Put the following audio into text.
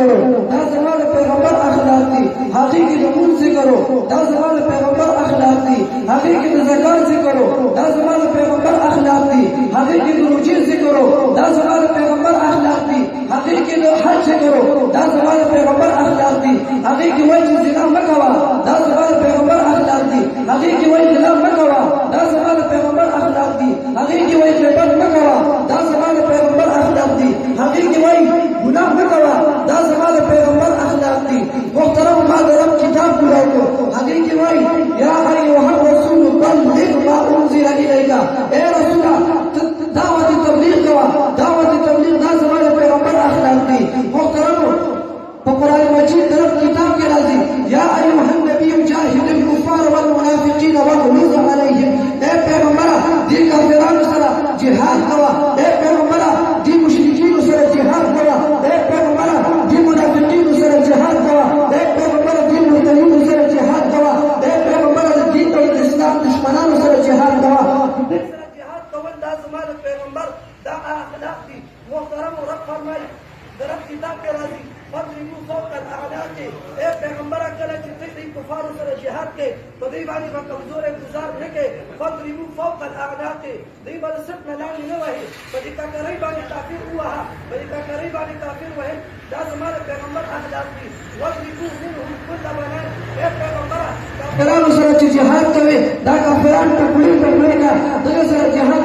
کرو دا زما د پیغمبر اخلاق دي هغه کې د مونږ ذکرو دا زما د پیغمبر اخلاق دي هغه کې د زکات ذکرو دا زما د پیغمبر اخلاق دي هغه کې د روزي ذکرو دا زما د پیغمبر اخلاق دي هغه کې د حج ذکرو دا زما د پیغمبر اخلاق دي هغه کې وایي چې زنا مکوا دا زما د پیغمبر اخلاق دي هغه کې وایي چې زنا مکوا دا زما د پیغمبر اخلاق دي هغه کې وایي چې بد مکوا دا زما د پیغمبر اخلاق دي هغه کې وایي ګناه مکوا دا زما د پیغمبر اخلاق دي محترم ما د رب کتاب ګورو هغه کې وایي یا ایها الرسول بلغ ما انزل الیک اے رسول دعوت تبلیغ کوا دعوت تبلیغ دا زما د پیغمبر اخلاق دي محترم په قرآن مجید طرف کتاب کې راځي یا ایها النبی جاهد الكفار والمنافقین واغلظ علیهم اے پیغمبر دې کافرانو سره جهاد کوا اے پیغمبر دې مشرکین سره جهاد کوا اے پیغمبر دې منافقین سره جهاد کوا اے پیغمبر دې مرتدین سره جهاد کوا اے پیغمبر دې او اسلام دشمنانو سره جهاد کوا جهاد کول دا زما د پیغمبر دا اخلاق دي محترم رب فرمایي درک کتاب کې راځي فضربوا فوق الاعناق اے پیغمبر کله چې دې کفار سره جهاد کې په دې باندې په کمزور گزار نه کې فضربوا فوق الاعناق دې باندې سب نه لاندې نه وایي په دې کاري باندې کافر وها په دې کاري باندې کافر وایي دا زموږ پیغمبر اخلاق دي وضربوا منهم كل بنان اے پیغمبر کافرانو سره چې جهاد کوي دا کافرانو ته کلی کا دغه سره جهاد